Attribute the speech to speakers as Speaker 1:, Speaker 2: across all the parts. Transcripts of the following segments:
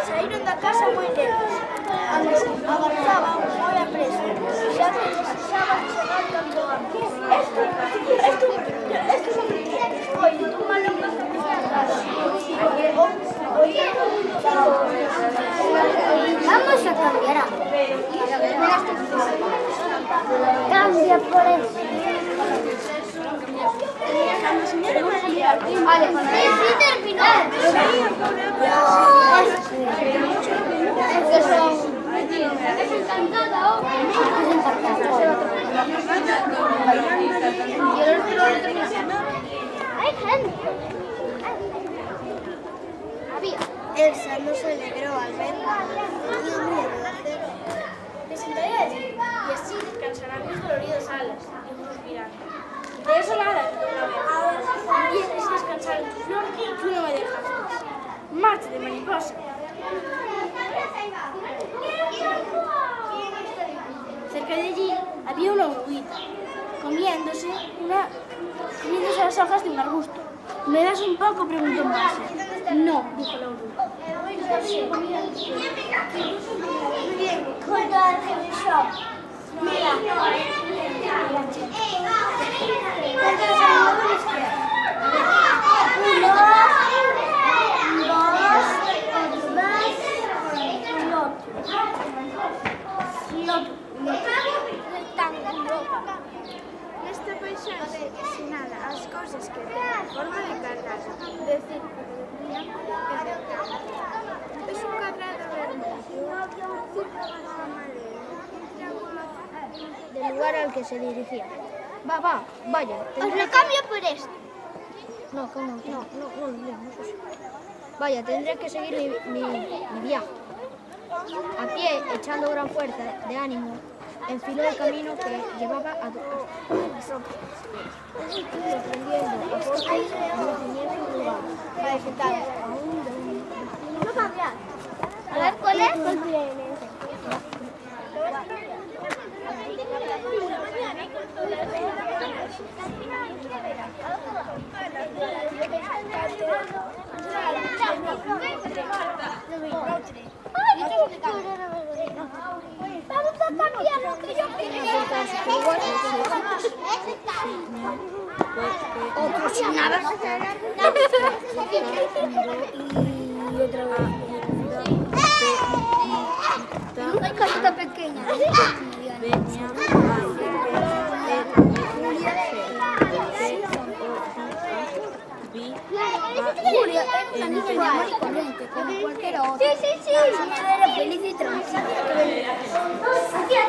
Speaker 1: Saíron da casa moi lentos. Avanzaban moi apreso. Xa que necesitaban chegar tanto antes. Estos son hoy, tú malo vas a casa. Vamos a cambiar algo. Cambia por eso. Vale, sí terminó. Es que son... Es encantada, ¿o? Es encantada. Hay gente. Había. Elsa no se alegró al verla. Tenía miedo de hacerlo. Me sentaré allí y así descansarán mis doloridas alas y suspirando. De eso nada, también es descansar en tus flores y tú no me dejas más. Marcha de mariposa. Cerca de allí había una oruguita, comiéndose las hojas de un arbusto. ¿Me das un poco?, preguntó Marcia. No, dijo la oruga. Muy bien, mira.
Speaker 2: Neste paisaxe sinala as cousas que teñen forma de cadrado, de círculo, de triángulo e de octágono. Es un cadrado vermello, un círculo amarelo, un triángulo azul.
Speaker 1: Del lugar al que se dirigía. Vaya.
Speaker 2: Os lo cambio por esto.
Speaker 1: No, vaya, tendré que seguir mi viaje. A pie, echando gran fuerza de ánimo, enfiló el camino que llevaba a sorprendiendo a pocos conocimientos del lugar.
Speaker 2: No cambiar. A ver, ¿cuál es? Vamos a cambiar lo que yo
Speaker 1: Otro sin nada. Y otra vez.
Speaker 2: Una casita pequeña.
Speaker 1: Julia era una niña normal y corriente, como cualquier otra.
Speaker 2: Sí.
Speaker 1: Ella era feliz y tranquila.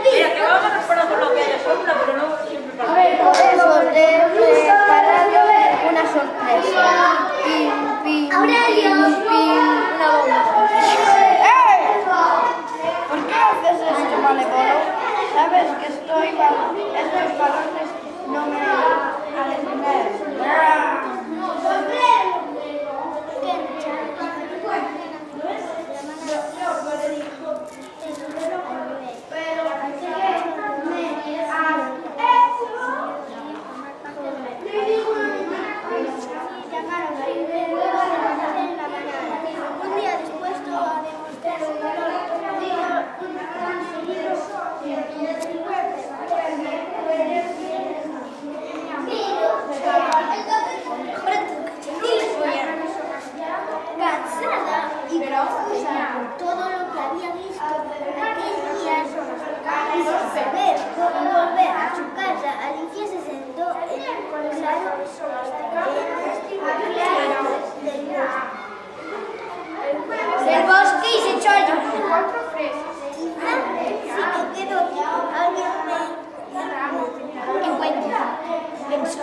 Speaker 3: Mira, que vamos a responder por lo que haya sombra, pero no siempre para...
Speaker 1: A ver, por eso le prepararle una sorpresa. Pim, una bomba.
Speaker 4: ¿Por qué haces esto, malévolo? Sabes que estos balones no me van a detener.
Speaker 2: Un día después todo ha demostrado un cansada y confusa por todo lo que había visto aquel día y sin saber cómo volver a su casa, Alicia se sentó en un claro
Speaker 1: Del bosque y se echó a llorar.
Speaker 2: Si me quedo aquí, alguien me
Speaker 1: Encuentra, pensó.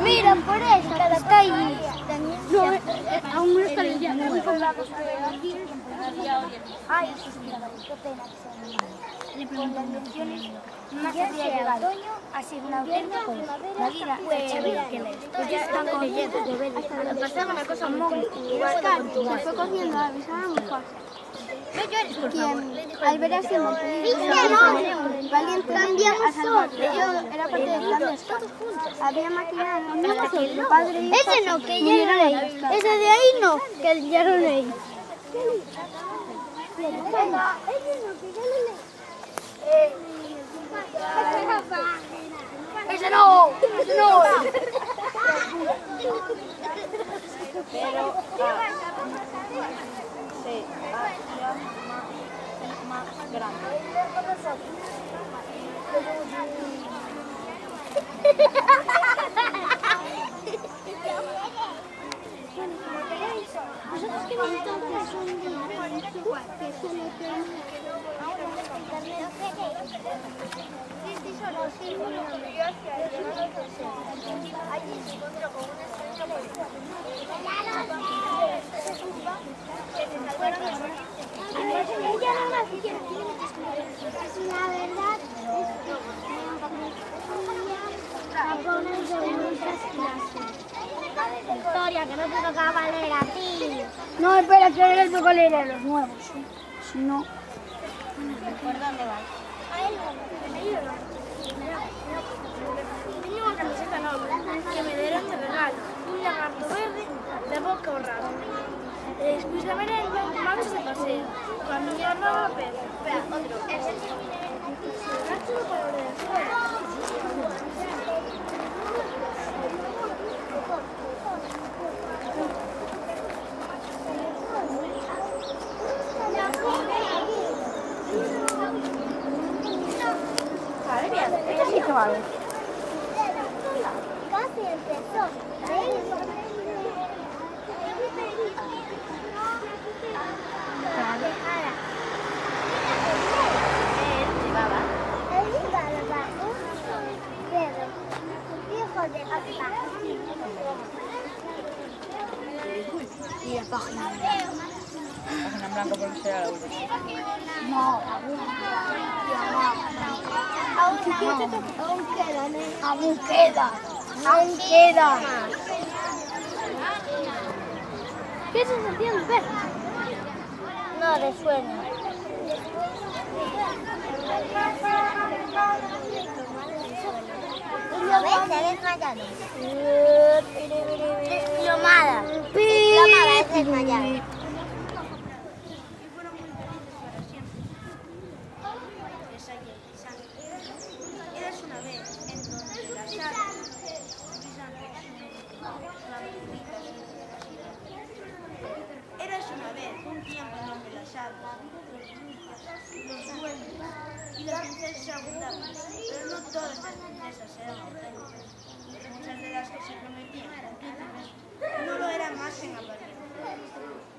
Speaker 2: Mira, por eso, está ahí.
Speaker 1: No, aún no está el día.
Speaker 2: Ay, qué pena que se me
Speaker 5: con las menciones más había llegado a ser una auténtica la vida están leyendo.
Speaker 1: Pasaba una cosa muy
Speaker 2: Se fue corriendo a avisar a mi papá. Quien, al ver así, valiente a salvarle. Yo era parte del plan de escape. Había maquinado hasta que mi padre y
Speaker 5: Ese no, que ya no leí. Ese de ahí no, que ya no leí.
Speaker 1: ¡Ese no! ¡Ese no!
Speaker 4: Pero se hacía más grande.
Speaker 5: Nosotros que entonces son de que solo la verdad historia que no te tocaba leer a ti.
Speaker 2: No, espera, que ahora les toca leer a los nuevos. Si no...
Speaker 5: ¿Por dónde vas?
Speaker 1: Tenía una camiseta enorme que me dieron de regalo, un lagarto verde de boca borrada. Después de merenda, marchas de paseo, con la niña nueva Pedro. Espera, otro. Marcho de color de fuera.
Speaker 4: Vale, bien, esto sí que vale.
Speaker 5: Casi empezó. Hijo de papá.
Speaker 2: Y la página.
Speaker 3: Página en blanco porque será la última.
Speaker 2: No,
Speaker 5: Aún quedan, ¿eh?
Speaker 2: aún queda. Aún queda.
Speaker 5: ¿Qué sensación ves? No, de sueño. ¿Ves? Te has desmayado. Plomada. Plomada es desmayada.
Speaker 1: Eras una vez en donde las aves Eras una vez un tiempo en donde las aves, los duendes y las princesas abundaban, pero no todas las princesas eran auténticas. Muchas de las que se prometían con príncipes no lo eran más que en apariencia.